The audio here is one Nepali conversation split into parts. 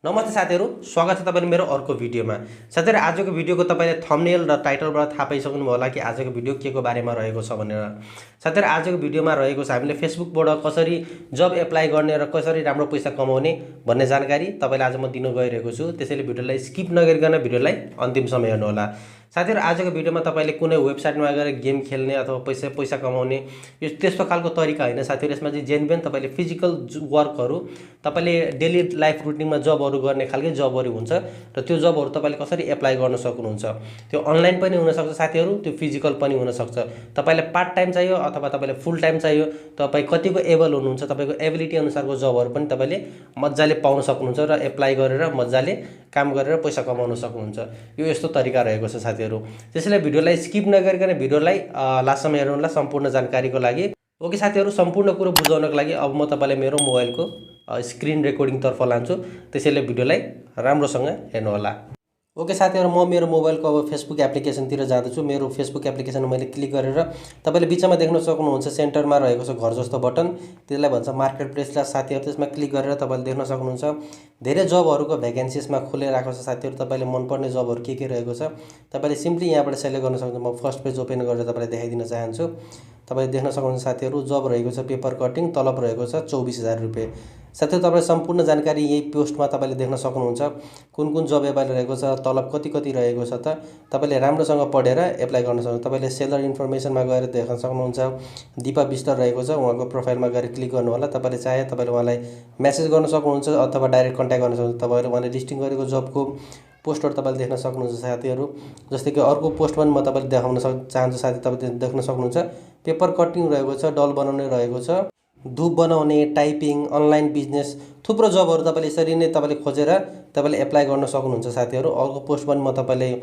नमस्ते साथीहरु, स्वागत छ तपाईहरु मेरो अर्को भिडियोमा। साथीहरु, आजको भिडियोको तपाईले थम्बनेल र टाइटलबाट थाहा पाइसक्नु होला कि आजको भिडियो केको बारेमा रहेको छ भनेर। साथीहरु, आजको भिडियोमा रहेको छ हामीले फेसबुकबाट कसरी जब एप्लाई गर्ने र कसरी राम्रो पैसा कमाउने भन्ने जानकारी तपाईलाई आज म दिन गइरहेको छु। त्यसैले भिडियोलाई स्किप नगरिकन भिडियोलाई अन्तिमसम्म हेर्नु होला। साथीहरु, आजको भिडियोमा तपाईले कुनै वेबसाइटमा गएर गेम खेल्ने अथवा पैसा कमाउने यो त्यस्तो खालको तरिका हैन साथीहरु। यसमा चाहिँ जेन्युइन तपाईले फिजिकल वर्कहरु तपाईले डेली लाइफ रुटिनमा जबहरु गर्ने खालकै जबहरु हुन्छ र त्यो जबहरु तपाईले कसरी एप्लाई गर्न सक्नुहुन्छ। त्यो अनलाइन पनि हुन सक्छ साथीहरु, त्यो फिजिकल पनि हुन सक्छ। तपाईलाई पार्ट टाइम चाहियो अथवा तपाईले फुल टाइम चाहियो, तपाई कतिको एबल हुनुहुन्छ, तपाईको एबिलिटी अनुसारको जबहरु पनि तपाईले मज्जाले पाउन सक्नुहुन्छ र एप्लाई गरेर मज्जाले काम गरेर पैसा कमाउन सक्नुहुन्छ। यो यस्तो तरिका रहेको छ साथीहरु। त्यसैले भिडियोलाई स्किप नगरिकन भिडियोलाई लास्टसम्म हेर्नु होला सम्पूर्ण जानकारीको लागि। ओके साथीहरु, सम्पूर्ण कुरो बुझाउनको लागि अब म तपाईलाई मेरो मोबाइलको स्क्रिन रेकर्डिङ तर्फ लान्छु। त्यसैले भिडियोलाई राम्रोसँग हेर्नु होला। ओके साथीहरु, म मेरो मोबाइलको अब फेसबुक एप्लिकेसनतिर जाँदैछु। मेरो फेसबुक एप्लिकेसन मैले क्लिक गरेर तपाईले बिचमा देख्न सक्नुहुन्छ सेन्टरमा रहेको छ घर जस्तो बटन, त्यसलाई भन्छ मार्केट प्लेस। साथीहरु, त्यसमा क्लिक गरेर तपाईले देख्न सक्नुहुन्छ धेरै जबहरुको भ्याकेन्सीजमा खुलेराको छ साथीहरु। तपाईले मनपर्ने जबहरु के रहेको छ तपाईले सिम्पली यहाँबाट सिलेक्ट गर्न सक्नुहुन्छ। म फर्स्ट पेज ओपन गरेर तपाईलाई देखाइदिन चाहन्छु। तपाईले देख्न सक्नुहुन्छ साथीहरु, जब रहेको छ पेपर कटिङ, तलब रहेको छ 24,000 रुपैयाँ। साथै तपाईले सम्पूर्ण जानकारी यही पोस्टमा तपाईले देख्न सक्नुहुन्छ। कुन जब एभाइलेबल रहेको छ, तलब कति रहेको छ त तपाईले राम्रोसँग पढेर एप्लाई गर्न सक्नुहुन्छ। तपाईले सेलर इन्फर्मेसनमा गएर देख्न सक्नुहुन्छ। दीपा बिस्तर रहेको छ, उहाँको प्रोफाइलमा गएर क्लिक गर्नु होला। तपाईले चाहे तपाईले उहाँलाई मेसेज गर्न सक्नुहुन्छ अथवा डाइरेक्ट कन्ट्याक्ट गर्न सक्नुहुन्छ। तपाईले उहाँले लिस्टिङ गरेको जबको पोस्टहरु तपाईले देख्न सक्नुहुन्छ साथीहरु। जस्तै कि अर्को पोस्ट पनि म तपाईलाई देखाउन चाहन्छु साथी। तपाईले देख्न सक्नुहुन्छ पेपर कटिङ रहेको छ, डल बनाउने रहेको छ, धूप बनाउने, टाइपिङ, अनलाइन बिजनेस, थुप्रो जबहरु तपाईले यसरी नै तपाईले खोजेर तपाईले एप्लाई गर्न सक्नुहुन्छ साथीहरु। अर्को पोस्ट पनि म तपाईलाई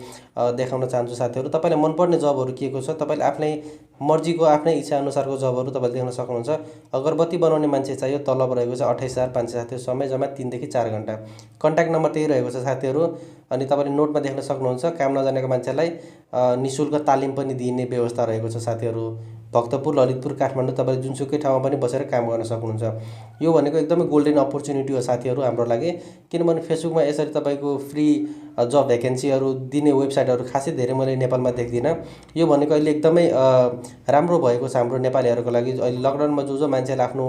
देखाउन चाहन्छु साथीहरु। तपाईलाई मनपर्ने जबहरु के को छ तपाईले आफ्नै मर्जीको आफ्नै इच्छा अनुसारको जबहरु तपाईले देख्न सक्नुहुन्छ। अगरबत्ती बनाउने मान्छे चाहियो, तलब रहेको छ 28,500 साथीहरु। समय जम्मा 3 देखि 4 घण्टा। कन्ट्याक्ट नम्बर त्यही रहेको छ साथीहरु। अनि तपाईले नोटमा देख्न सक्नुहुन्छ काम नजानेको मान्छेलाई निशुल्क तालिम पनि दिने व्यवस्था रहेको छ साथीहरु। भक्तपुर, ललितपुर, काठमाडौँ तपाईले जुनसुकै ठाउँमा पनि बसेर काम गर्न सक्नुहुन्छ। यो भनेको एकदमै गोल्डन अपर्च्युनिटी हो साथीहरु हाम्रो लागि। किनभने फेसबुकमा यसरी तपाईको फ्री जब भ्याकेन्सीहरु दिने वेबसाइटहरु खासै धेरै मैले नेपालमा देख्दिन। यो भनेको अहिले एकदमै राम्रो भएको छ हाम्रो नेपालीहरुको लागि। अहिले लकडाउनमा जो मान्छेले आफ्नो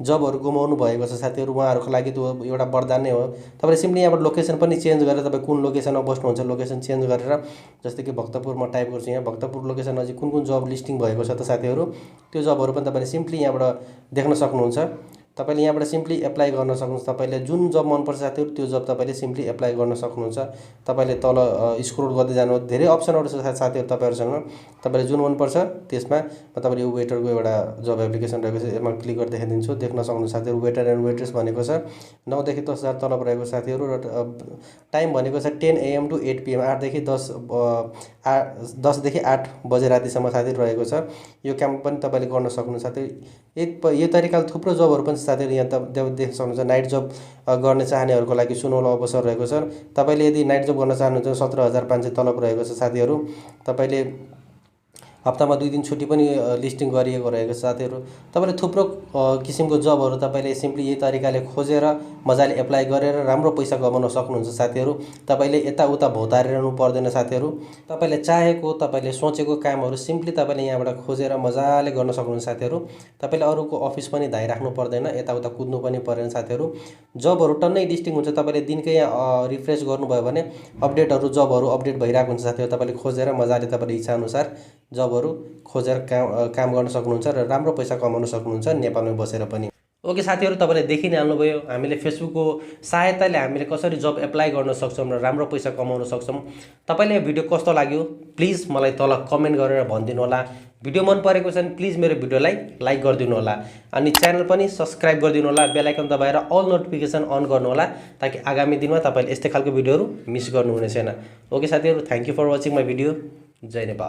जबहरु गुमाउनु भएको छ साथीहरु, उहाँहरुको लागि त्यो एउटा वरदान नै हो। तपाईले सिम्पली यहाँबाट लोकेसन पनि चेन्ज गरेर तपाई कुन लोकेसनमा बस्नुहुन्छ लोकेसन चेन्ज गरेर, जस्तै कि भक्तपुर म टाइप गर्छु यहाँ। भक्तपुर लोकेसन नजिक कुन जब लिस्टिङ भएको छ त साथीहरु, त्यो जबहरु पनि तपाईले सिम्पली यहाँबाट देख्न सक्नुहुन्छ। तपाईले यहाँबाट सिम्पली एप्लाई गर्न सक्नुहुन्छ। तपाईले जुन जब मन पर्छ साथीहरु त्यो जब तपाईले सिम्पली एप्लाई गर्न सक्नुहुन्छ। तपाईले तल स्क्रोल गर्दै जानु, धेरै अप्सनहरु छ साथीहरु तपाईहरुसँग। तपाईले जुन मन पर्छ त्यसमा तपाईले यो वेटरको एउटा जब एप्लिकेसन रहेको छ, यसमा क्लिक गरेर देखाइदिन्छु। देख्न सक्नुहुन्छ साथीहरु, वेटर एन्ड वेट्रेस भनेको छ 9 देखि 10,000 तलब रहेको छ साथीहरु। र टाइम भनेको छ 10 AM to 8 PM, 8 देखि 10 देखि 8 बजे रातिसम्म साथीहरु रहेको छ। यो काम पनि तपाईले गर्न सक्नुहुन्छ साथीहरु। यो तरिकाले थुप्रो जबहरु पनि साथीहरु यहाँ देख्न सक्नुहुन्छ। नाइट जब गर्न चाहनेहरुको लागि सुनौलो अवसर रहेको छ। तपाईले यदि नाइट जब गर्न चाहनुहुन्छ 17,500 तलब रहेको छ साथीहरु। तपाईले हप्तामा 2 दिन छुट्टी पनि लिस्टिङ गरिएको रहेको छ साथीहरु। तपाईले थुप्रो किसिमको जबहरु तपाईले सिम्पली यही तरिकाले खोजेर मजाले एप्लाई गरेर राम्रो पैसा कमाउन सक्नुहुन्छ साथीहरु। तपाईले यताउता भौतारिरहनु पर्दैन साथीहरु। तपाईले चाहेको तपाईले सोचेको कामहरु सिम्पली तपाईले यहाँबाट खोजेर मजाले गर्न सक्नुहुन्छ साथीहरु। तपाईले अरूको अफिस पनि धाइराख्नु पर्दैन, यताउता कुद्नु पनि पर्दैन साथीहरु। जबहरु टन्नै लिस्टिङ हुन्छ, तपाईले दिनकै रिफ्रेश गर्नुभयो भने अपडेटहरु जबहरु अपडेट भइराको हुन्छ साथीहरु। तपाईले खोजेर मजाले तपाईले इच्छा अनुसार जबहरु खोजेर काम गर्न सक्नुहुन्छ र राम्रो पैसा कमाउन सक्नुहुन्छ नेपालमै बसेर पनि। ओके साथीहरु, तपाईले देखि नै हाल्नुभयो हामीले फेसबुकको सहायताले हामीले कसरी जब एप्लाई गर्न सक्छौं र राम्रो पैसा कमाउन सक्छौं। तपाईले यो भिडियो कस्तो लाग्यो प्लिज मलाई तल कमेन्ट गरेर भनिदिनु होला। भिडियो मन परेको छ भने प्लिज मेरो भिडियोलाई लाइक गरिदिनु होला। अनि च्यानल पनि सब्स्क्राइब गरिदिनु होला। बेल आइकन दबाएर अल नोटिफिकेसन अन गर्नु होला ताकि आगामी दिनमा तपाईले यस्तै खालको भिडियोहरु मिस गर्नु हुने छैन। ओके साथीहरु, thank you for watching my video. जय नेपाल।